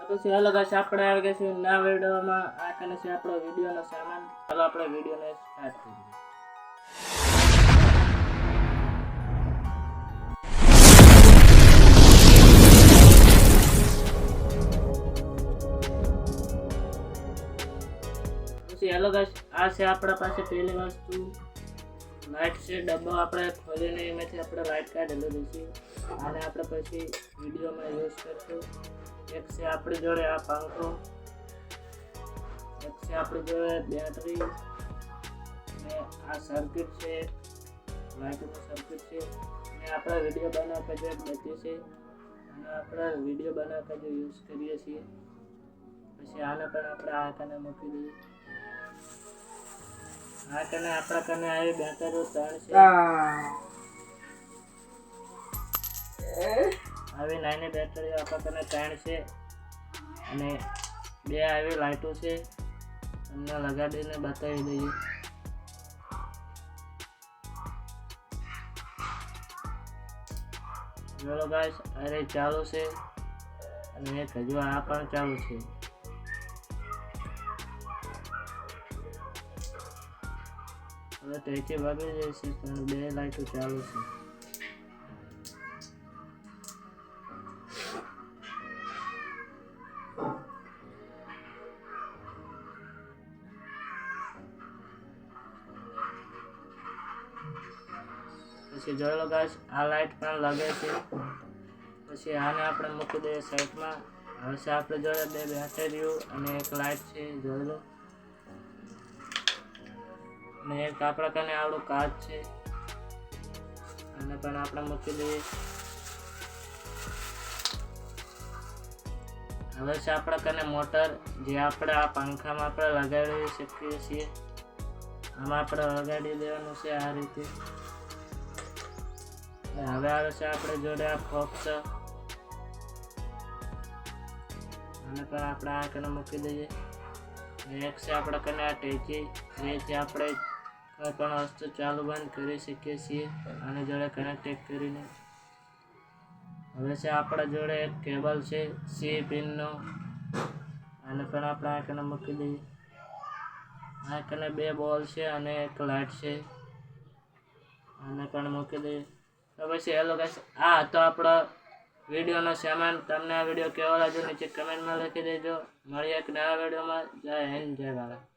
પછી અલગ હશે આપણે આવી ગયા છે ના વિડીયોમાં આ કને છે આપણો વિડીયોનો સામાન. ચાલો આપણે વિડીયોને સ્ટાર્ટ કરીએ. પછી હેલો ગાઈસ, આ છે આપણા પાસે પહેલી વસ્તુ લાઇટ છે. ડબ્બો આપણે ખોલીને એમાંથી આપણે લાઇટ કાઢેલું છે. આને આપણે પછી વિડીયોમાં યુઝ કરશું. એક છે આપણી જોડે આ પંખો, એક છે આપણી જોડે બેટરી ને આ સર્કિટ છે, લાઇટનું સર્કિટ છે ને આપણે વિડીયો બનાવતા જે બધી છે અને આપણે વિડીયો બનાવતા જે યુઝ કરીએ છીએ. પછી આને પણ આપણે આ કને મૂકી દઈએ. આ કને આપણા કને આવી બેટરીઓ 3 છે. આવી નાની બેટરીઓ આપણા કને 3 છે અને 2 આવી લાઇટો છે. તમને લગાડીને બતાવી દઈએ. ચલો ગાઈસ, અરે ચાલુ છે અને એક હજુ આ પણ ચાલુ છે. હવે ત્રીજી ભાગી જશે પણ 2 લાઇટો ચાલુ છે. પછી જોઈ લો ગાઈસ, આ લાઇટ પણ લાગે છે. પછી આને આપણે મૂકી દઈએ સાઈડમાં. હવે છે આપણે જોડે 2 બેટરીઓ અને એક લાઇટ છે, જોઈ લો. અને એક આપણા કને આવડું કાચ છે, આને પણ આપણે મૂકી દઈએ. હવે છે આપણા કને મોટર, જે આપણે આ પંખામાં આપણે લગાડી શકીએ છીએ. આમાં આપણે લગાડી દેવાનું છે આ રીતે. હવે આવે છે આપણે જોડે આ ફોક્સ, આને પણ આપણે આ કને મૂકી દઈએ. એક છે આપણા કને આ ટેચી, જેથી આપણે કોઈ પણ વસ્તુ ચાલુ બંધ કરી શકીએ છીએ આને જોડે કનેક્ટ કરીને. હવે છે આપણા જોડે એક કેબલ છે સી પિનનો, આને પણ આપણે આ કને મૂકી દઈએ. આ કને 2 બોલ છે અને એક લાઇટ છે, આને પણ મૂકી દઈએ. તો પછી હેલો ગાઈસ, આ હતો આપણો વિડીયોનો સામાન. તમને આ વિડીયો કેવો લાગ્યો નીચે કમેન્ટમાં લખી દેજો. મળીએ એક નવા વિડીયોમાં. જય હિન્દ, જય ભારત.